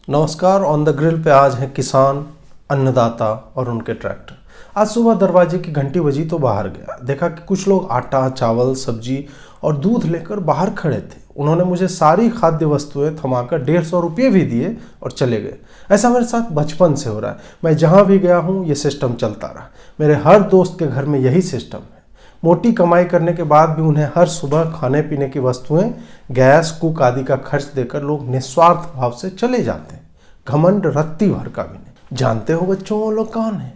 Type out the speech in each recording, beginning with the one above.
नमस्कार। On the grill पे आज हैं किसान, अन्नदाता और उनके ट्रैक्टर। आज सुबह दरवाजे की घंटी बजी तो बाहर गया, देखा कि कुछ लोग आटा, चावल, सब्जी और दूध लेकर बाहर खड़े थे। उन्होंने मुझे सारी खाद्य वस्तुएं थमाकर 150 रुपये भी दिए और चले गए। ऐसा मेरे साथ बचपन से हो रहा है। मैं जहाँ भी गया हूँ ये सिस्टम चलता रहा। मेरे हर दोस्त के घर में यही सिस्टम है। मोटी कमाई करने के बाद भी उन्हें हर सुबह खाने पीने की वस्तुएं, गैस, कुक आदि का खर्च देकर लोग निस्वार्थ भाव से चले जाते हैं। घमंड रत्ती भर का भी नहीं। जानते हो बच्चों वो लोग कौन हैं?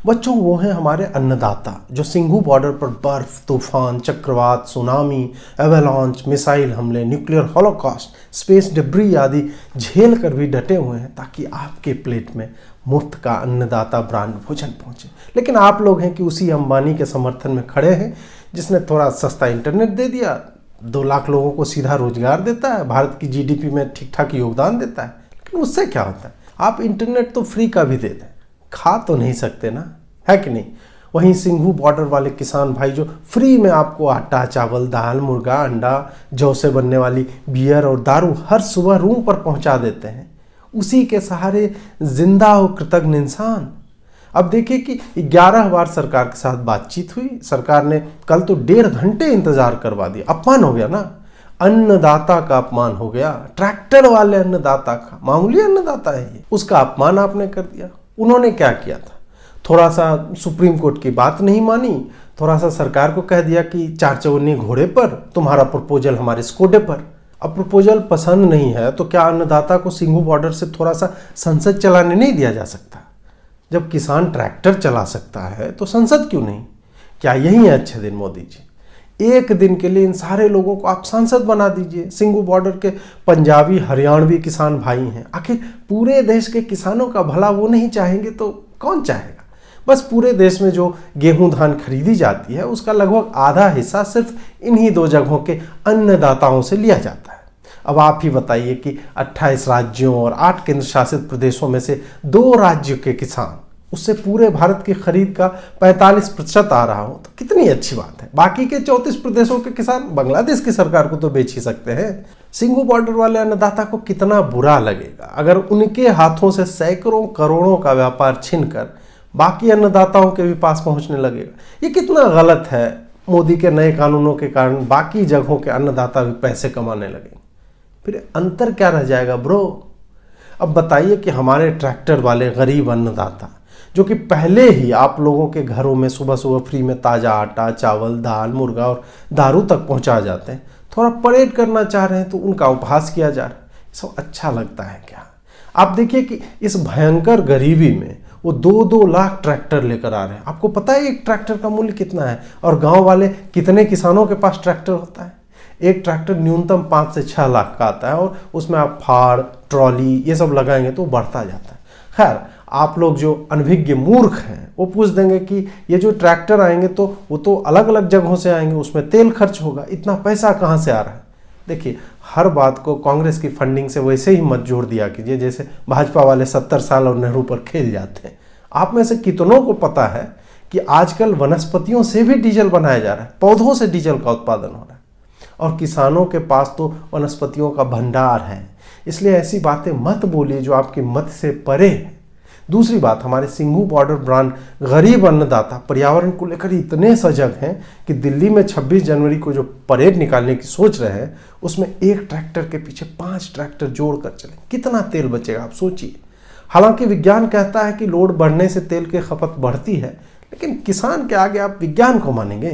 बच्चों वो हैं हमारे अन्नदाता, जो सिंघू बॉर्डर पर बर्फ, तूफान, चक्रवात, सुनामी, एवेलॉन्च, मिसाइल हमले, न्यूक्लियर हॉलोकॉस्ट, स्पेस डिब्री आदि झेल कर भी डटे हुए हैं ताकि आपके प्लेट में मुफ्त का अन्नदाता ब्रांड भोजन पहुंचे। लेकिन आप लोग हैं कि उसी अंबानी के समर्थन में खड़े हैं, जिसने थोड़ा सस्ता इंटरनेट दे दिया, 2 लाख लोगों को सीधा रोजगार देता है, भारत की जीडीपी में ठीक ठाक योगदान देता है। लेकिन उससे क्या होता है? आप इंटरनेट तो फ्री का भी दे दें, खा तो नहीं सकते ना, है कि नहीं? वहीं सिंघू बॉर्डर वाले किसान भाई जो फ्री में आपको आटा, चावल, दाल, मुर्गा, अंडा, जौ से बनने वाली बियर और दारू हर सुबह रूम पर पहुंचा देते हैं, उसी के सहारे जिंदा और कृतज्ञ इंसान। अब देखिए कि 11 बार सरकार के साथ बातचीत हुई। सरकार ने कल तो 1.5 घंटे इंतजार करवा दिया। अपमान हो गया ना, अन्नदाता का अपमान हो गया। ट्रैक्टर वाले अन्नदाता का, मामूली अन्नदाता है ये, उसका अपमान आपने कर दिया। उन्होंने क्या किया था? थोड़ा सा सुप्रीम कोर्ट की बात नहीं मानी, थोड़ा सा सरकार को कह दिया कि 4 चवन्नी घोड़े पर, तुम्हारा प्रपोजल हमारे स्कोडे पर। अब प्रपोजल पसंद नहीं है तो क्या अन्नदाता को सिंघू बॉर्डर से थोड़ा सा संसद चलाने नहीं दिया जा सकता? जब किसान ट्रैक्टर चला सकता है तो संसद क्यों नहीं? क्या यही है अच्छे दिन मोदी जी? एक दिन के लिए इन सारे लोगों को आप सांसद बना दीजिए। सिंघू बॉर्डर के पंजाबी, हरियाणवी किसान भाई हैं। आखिर पूरे देश के किसानों का भला वो नहीं चाहेंगे तो कौन चाहेगा? बस पूरे देश में जो गेहूं धान खरीदी जाती है उसका लगभग आधा हिस्सा सिर्फ इन्हीं 2 जगहों के अन्नदाताओं से लिया जाता है। अब आप ही बताइए कि 28 राज्यों और 8 केंद्र शासित प्रदेशों में से 2 राज्यों के किसान, उससे पूरे भारत की खरीद का 45% आ रहा हो तो कितनी अच्छी बात है। बाकी के 34 प्रदेशों के किसान बांग्लादेश की सरकार को तो बेच ही सकते हैं। सिंघू बॉर्डर वाले अन्नदाता को कितना बुरा लगेगा अगर उनके हाथों से सैकड़ों करोड़ों का व्यापार छीनकर बाकी अन्नदाताओं के भी पास पहुंचने लगेगा। ये कितना गलत है। मोदी के नए कानूनों के कारण बाकी जगहों के अन्नदाता भी पैसे कमाने लगेंगे। फिर अंतर क्या रह जाएगा ब्रो? अब बताइए कि हमारे ट्रैक्टर वाले गरीब अन्नदाता, जो कि पहले ही आप लोगों के घरों में सुबह सुबह फ्री में ताज़ा आटा, चावल, दाल, मुर्गा और दारू तक पहुंचा जाते हैं, थोड़ा परेड करना चाह रहे हैं तो उनका उपहास किया जा रहा है। सब अच्छा लगता है क्या? आप देखिए कि इस भयंकर गरीबी में वो 2-2 लाख ट्रैक्टर लेकर आ रहे हैं। आपको पता है एक ट्रैक्टर का मूल्य कितना है? और गांव वाले कितने किसानों के पास ट्रैक्टर होता है? एक ट्रैक्टर न्यूनतम 5 से 6 लाख का आता है और उसमें आप फाड़, ट्रॉली ये सब लगाएंगे तो बढ़ता जाता है। खैर, आप लोग जो अनभिज्ञ मूर्ख हैं वो पूछ देंगे कि ये जो ट्रैक्टर आएंगे तो वो तो अलग अलग जगहों से आएंगे, उसमें तेल खर्च होगा, इतना पैसा कहाँ से आ रहा है? देखिए, हर बात को कांग्रेस की फंडिंग से वैसे ही मत जोड़ दिया कीजिए जैसे भाजपा वाले 70 साल और नेहरू पर खेल जाते हैं। आप में से कितनों को पता है कि आजकल वनस्पतियों से भी डीजल बनाया जा रहा है, पौधों से डीजल का उत्पादन हो रहा है, और किसानों के पास तो वनस्पतियों का भंडार है। इसलिए ऐसी बातें मत बोलिए जो आपकी मत से परे है। दूसरी बात, हमारे सिंघू बॉर्डर ब्रांड गरीब अन्नदाता पर्यावरण को लेकर इतने सजग हैं कि दिल्ली में 26 जनवरी को जो परेड निकालने की सोच रहे हैं उसमें एक ट्रैक्टर के पीछे 5 ट्रैक्टर जोड़कर चलें। कितना तेल बचेगा आप सोचिए। हालांकि विज्ञान कहता है कि लोड बढ़ने से तेल की खपत बढ़ती है, लेकिन किसान के आगे आप विज्ञान को मानेंगे?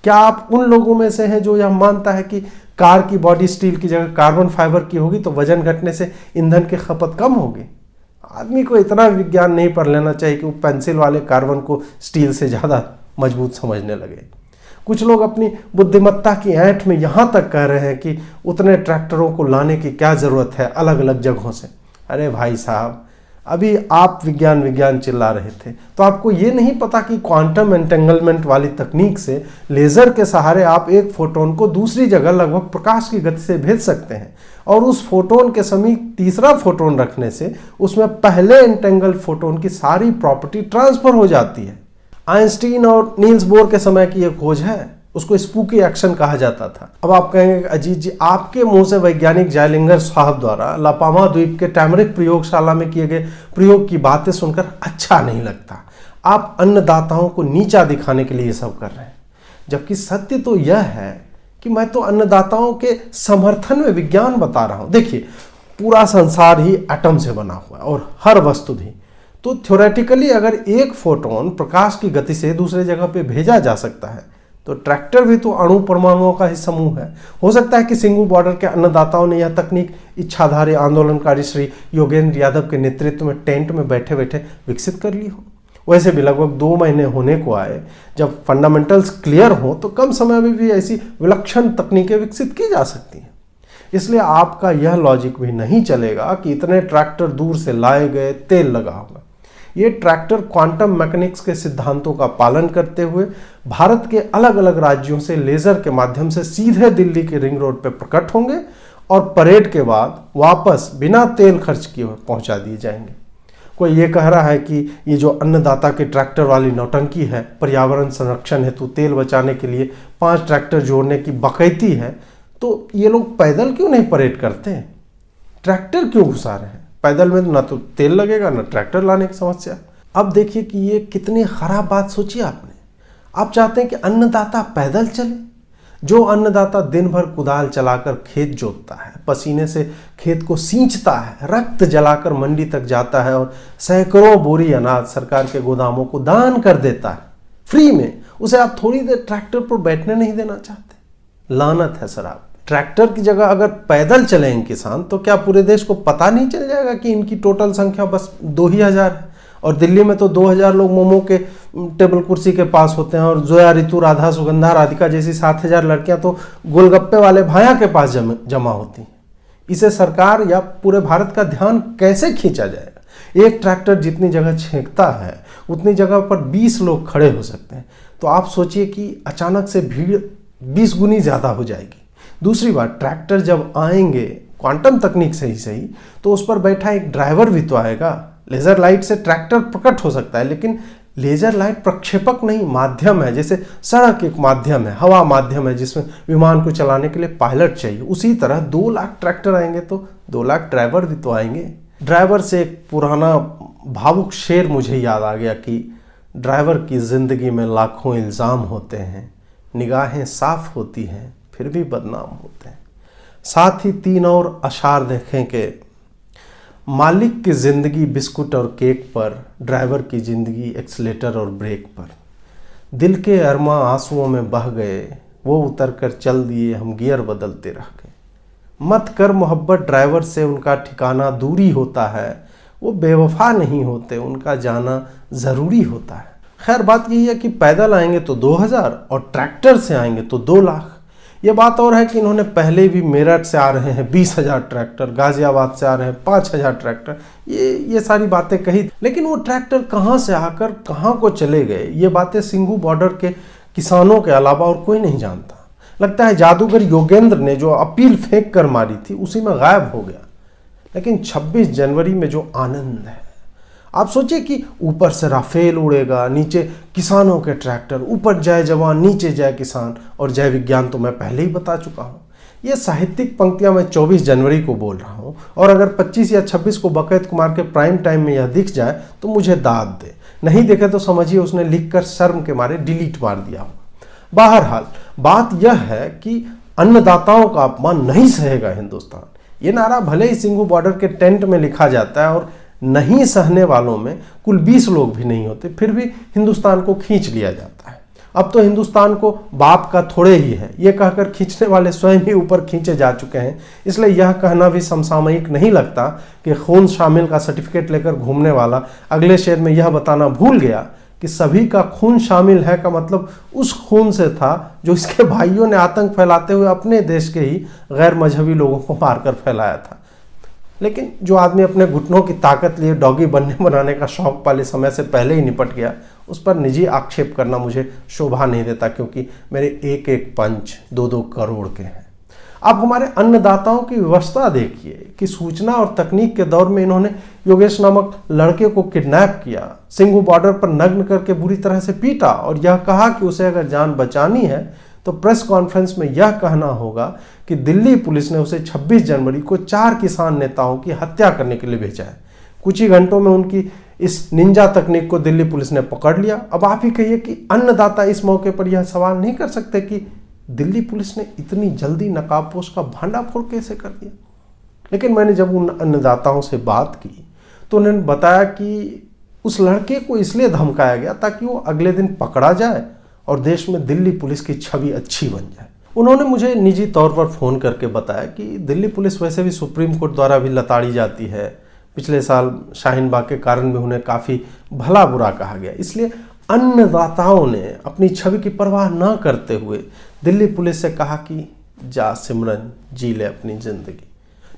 क्या आप उन लोगों में से हैं जो यह मानता है कि कार की बॉडी स्टील की जगह कार्बन फाइबर की होगी तो वजन घटने से ईंधन की खपत कम होगी? आदमी को इतना विज्ञान नहीं पढ़ लेना चाहिए कि वो पेंसिल वाले कार्बन को स्टील से ज़्यादा मजबूत समझने लगे। कुछ लोग अपनी बुद्धिमत्ता की ऐंठ में यहाँ तक कह रहे हैं कि उतने ट्रैक्टरों को लाने की क्या ज़रूरत है अलग अलग जगहों से। अरे भाई साहब, अभी आप विज्ञान विज्ञान चिल्ला रहे थे तो आपको ये नहीं पता कि क्वांटम एंटेंगलमेंट वाली तकनीक से लेज़र के सहारे आप एक फोटोन को दूसरी जगह लगभग प्रकाश की गति से भेज सकते हैं, और उस फोटोन के समीप तीसरा फोटोन रखने से उसमें पहले एंटेंगल्ड फोटोन की सारी प्रॉपर्टी ट्रांसफर हो जाती है। आइंस्टीन और नील्स बोर के समय की यह खोज है। उसको स्पूकी एक्शन कहा जाता था। अब आप कहेंगे अजीत जी, आपके मुंह से वैज्ञानिक जायलिंगर साहब द्वारा लापामा द्वीप के टैमरिक प्रयोगशाला में किए गए प्रयोग की बातें सुनकर अच्छा नहीं लगता। आप अन्नदाताओं को नीचा दिखाने के लिए ये सब कर रहे हैं, जबकि सत्य तो यह है कि मैं तो अन्नदाताओं के समर्थन में विज्ञान बता रहा हूं। देखिए, पूरा संसार ही एटम से बना हुआ है और हर वस्तु भी। तो थ्योरेटिकली अगर एक फोटोन प्रकाश की गति से दूसरे जगह पे भेजा जा सकता है, तो ट्रैक्टर भी तो अणु परमाणुओं का ही समूह है। हो सकता है कि सिंघू बॉर्डर के अन्नदाताओं ने यह तकनीक इच्छाधारी आंदोलनकारी श्री योगेंद्र यादव के नेतृत्व में टेंट में बैठे बैठे विकसित कर ली हो। वैसे भी लगभग 2 महीने होने को आए। जब फंडामेंटल्स क्लियर हो तो कम समय में भी ऐसी विलक्षण तकनीकें विकसित की जा सकती हैं। इसलिए आपका यह लॉजिक भी नहीं चलेगा कि इतने ट्रैक्टर दूर से लाए गए, तेल लगा होगा। ये ट्रैक्टर क्वांटम मैकेनिक्स के सिद्धांतों का पालन करते हुए भारत के अलग अलग राज्यों से लेजर के माध्यम से सीधे दिल्ली के रिंग रोड पर प्रकट होंगे और परेड के बाद वापस बिना तेल खर्च किए पहुंचा दिए जाएंगे। कोई ये कह रहा है कि ये जो अन्नदाता के ट्रैक्टर वाली नौटंकी है, पर्यावरण संरक्षण हेतु तेल बचाने के लिए 5 ट्रैक्टर जोड़ने की बकैती है, तो ये लोग पैदल क्यों नहीं परेड करते हैं? ट्रैक्टर क्यों घुसा रहे हैं? पैदल में ना तो तेल लगेगा ना ट्रैक्टर लाने की समस्या। अब देखिए कि ये कितनी खराब बात सोची आपने। आप चाहते हैं कि अन्नदाता पैदल चले? जो अन्नदाता दिन भर कुदाल चलाकर खेत जोतता है, पसीने से खेत को सींचता है, रक्त जलाकर मंडी तक जाता है और सैकड़ों बोरी अनाज सरकार के गोदामों को दान कर देता है फ्री में, उसे आप थोड़ी देर ट्रैक्टर पर बैठने नहीं देना चाहते? लानत है सर आप। ट्रैक्टर की जगह अगर पैदल चलेंगे किसान, तो क्या पूरे देश को पता नहीं चल जाएगा कि इनकी टोटल संख्या बस 2,000 है? और दिल्ली में तो 2,000 लोग मोमो के टेबल कुर्सी के पास होते हैं और जोया, ऋतु, राधा, सुगंधा, राधिका जैसी 7,000 लड़कियां तो गोलगप्पे वाले भाया के पास जमा होती हैं। इसे सरकार या पूरे भारत का ध्यान कैसे खींचा जाएगा? एक ट्रैक्टर जितनी जगह छेंकता है उतनी जगह पर 20 लोग खड़े हो सकते हैं। तो आप सोचिए कि अचानक से भीड़ 20 गुनी ज़्यादा हो जाएगी। दूसरी बात, ट्रैक्टर जब आएंगे क्वांटम तकनीक से ही सही, तो उस पर बैठा एक ड्राइवर भी तो आएगा। लेजर लाइट से ट्रैक्टर प्रकट हो सकता है, लेकिन लेजर लाइट प्रक्षेपक नहीं, माध्यम है। जैसे सड़क एक माध्यम है, हवा माध्यम है, जिसमें विमान को चलाने के लिए पायलट चाहिए। उसी तरह 2 लाख ट्रैक्टर आएंगे तो 2 लाख ड्राइवर भी तो आएंगे। ड्राइवर से एक पुराना भावुक शेर मुझे याद आ गया कि ड्राइवर की जिंदगी में लाखों इल्ज़ाम होते हैं, निगाहें साफ होती हैं फिर भी बदनाम होते हैं। साथ ही 3 और अशार देखें कि मालिक की जिंदगी बिस्कुट और केक पर, ड्राइवर की जिंदगी एक्सीलेटर और ब्रेक पर। दिल के अरमा आंसुओं में बह गए, वो उतर कर चल दिए, हम गियर बदलते रह गए। मत कर मोहब्बत ड्राइवर से, उनका ठिकाना दूरी होता है। वो बेवफा नहीं होते, उनका जाना ज़रूरी होता है। खैर, बात यही है कि पैदल आएंगे तो 2,000 और ट्रैक्टर से आएंगे तो 2 लाख। ये बात और है कि इन्होंने पहले भी मेरठ से आ रहे हैं 20,000 ट्रैक्टर, गाजियाबाद से आ रहे हैं 5,000 ट्रैक्टर, ये सारी बातें कही, लेकिन वो ट्रैक्टर कहाँ से आकर कहाँ को चले गए, ये बातें सिंघू बॉर्डर के किसानों के अलावा और कोई नहीं जानता। लगता है जादूगर योगेंद्र ने जो अपील फेंक कर मारी थी उसी में गायब हो गया। लेकिन 26 जनवरी में जो आनंद है, आप सोचिए कि ऊपर से राफेल उड़ेगा, नीचे किसानों के ट्रैक्टर, ऊपर जय जवान नीचे जय किसान, और जय विज्ञान तो मैं पहले ही बता चुका हूँ। ये साहित्यिक पंक्तियां मैं 24 जनवरी को बोल रहा हूँ, और अगर 25 या 26 को बकैत कुमार के प्राइम टाइम में यह दिख जाए तो मुझे दाद दे, नहीं दिखे तो समझिए उसने लिखकर शर्म के मारे डिलीट मार दिया हो। बहरहाल बात यह है कि अन्नदाताओं का अपमान नहीं सहेगा हिंदुस्तान। ये नारा भले ही सिंघू बॉर्डर के टेंट में लिखा जाता है और नहीं सहने वालों में कुल 20 लोग भी नहीं होते, फिर भी हिंदुस्तान को खींच लिया जाता है। अब तो हिंदुस्तान को बाप का थोड़े ही है, ये कहकर खींचने वाले स्वयं ही ऊपर खींचे जा चुके हैं। इसलिए यह कहना भी समसामयिक नहीं लगता कि खून शामिल का सर्टिफिकेट लेकर घूमने वाला अगले शेर में यह बताना भूल गया कि सभी का खून शामिल है का मतलब उस खून से था जो इसके भाइयों ने आतंक फैलाते हुए अपने देश के ही गैर मजहबी लोगों को मारकर फैलाया था। लेकिन जो आदमी अपने घुटनों की ताकत लिए डॉगी बनने बनाने का शौक वाले समय से पहले ही निपट गया, उस पर निजी आक्षेप करना मुझे शोभा नहीं देता, क्योंकि मेरे एक एक पंच 2-2 करोड़ के हैं। आप हमारे अन्नदाताओं की व्यवस्था देखिए कि सूचना और तकनीक के दौर में इन्होंने योगेश नामक लड़के को किडनैप किया, सिंघू बॉर्डर पर नग्न करके बुरी तरह से पीटा और यह कहा कि उसे अगर जान बचानी है तो प्रेस कॉन्फ्रेंस में यह कहना होगा कि दिल्ली पुलिस ने उसे 26 जनवरी को 4 किसान नेताओं की हत्या करने के लिए भेजा है। कुछ ही घंटों में उनकी इस निंजा तकनीक को दिल्ली पुलिस ने पकड़ लिया। अब आप ही कहिए कि अन्नदाता इस मौके पर यह सवाल नहीं कर सकते कि दिल्ली पुलिस ने इतनी जल्दी नकाबपोश का भांडाफोड़ कैसे कर दिया। लेकिन मैंने जब उन अन्नदाताओं से बात की तो उन्होंने बताया कि उस लड़के को इसलिए धमकाया गया ताकि वो अगले दिन पकड़ा जाए और देश में दिल्ली पुलिस की छवि अच्छी बन जाए। उन्होंने मुझे निजी तौर पर फ़ोन करके बताया कि दिल्ली पुलिस वैसे भी सुप्रीम कोर्ट द्वारा भी लताड़ी जाती है। पिछले साल शाहीन बाग के कारण भी उन्हें काफ़ी भला बुरा कहा गया। इसलिए अन्नदाताओं ने अपनी छवि की परवाह न करते हुए दिल्ली पुलिस से कहा कि जा सिमरन, जी ले अपनी ज़िंदगी।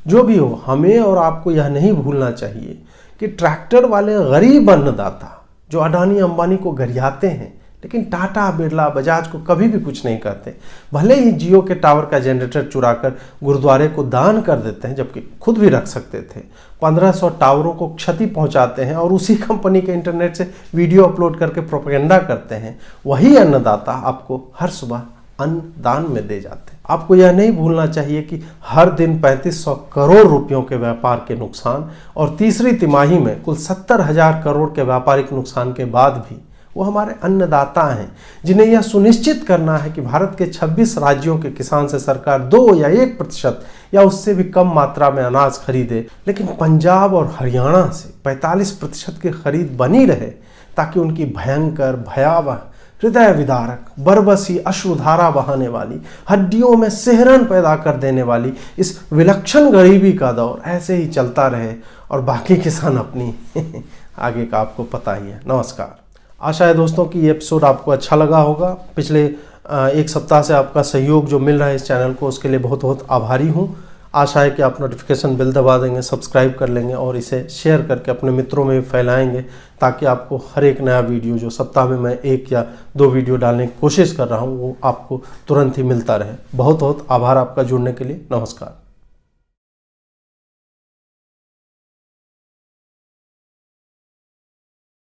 जो भी हो, हमें और आपको यह नहीं भूलना चाहिए कि ट्रैक्टर वाले गरीब अन्नदाता जो अडानी अंबानी को गरियाते हैं, लेकिन टाटा, बिरला, बजाज को कभी भी कुछ नहीं करते। भले ही जियो के टावर का जनरेटर चुराकर गुरुद्वारे को दान कर देते हैं, जबकि खुद भी रख सकते थे। 1500 टावरों को क्षति पहुंचाते हैं और उसी कंपनी के इंटरनेट से वीडियो अपलोड करके प्रोपेगेंडा करते हैं। वही अन्नदाता आपको हर सुबह अन्न दान में दे जाते हैं। आपको यह नहीं भूलना चाहिए कि हर दिन 3500 करोड़ रुपयों के व्यापार के नुकसान और तीसरी तिमाही में कुल 70,000 करोड़ के व्यापारिक नुकसान के बाद भी वो हमारे अन्नदाता हैं, जिन्हें यह सुनिश्चित करना है कि भारत के 26 राज्यों के किसान से सरकार 2 या 1% या उससे भी कम मात्रा में अनाज खरीदे, लेकिन पंजाब और हरियाणा से 45% की खरीद बनी रहे, ताकि उनकी भयंकर, भयावह, हृदय विदारक, बरबसी, अश्रुधारा बहाने वाली, हड्डियों में सिहरन पैदा कर देने वाली इस विलक्षण गरीबी का दौर ऐसे ही चलता रहे और बाकी किसान अपनी आगे का आपको पता ही है। नमस्कार। आशा है दोस्तों कि ये एपिसोड आपको अच्छा लगा होगा। पिछले एक सप्ताह से आपका सहयोग जो मिल रहा है इस चैनल को, उसके लिए बहुत बहुत आभारी हूँ। आशा है कि आप नोटिफिकेशन बेल दबा देंगे, सब्सक्राइब कर लेंगे और इसे शेयर करके अपने मित्रों में भी फैलाएंगे, ताकि आपको हर एक नया वीडियो जो सप्ताह में मैं 1 या 2 वीडियो डालने की कोशिश कर रहा हूँ वो आपको तुरंत ही मिलता रहे। बहुत बहुत आभार आपका जुड़ने के लिए। नमस्कार।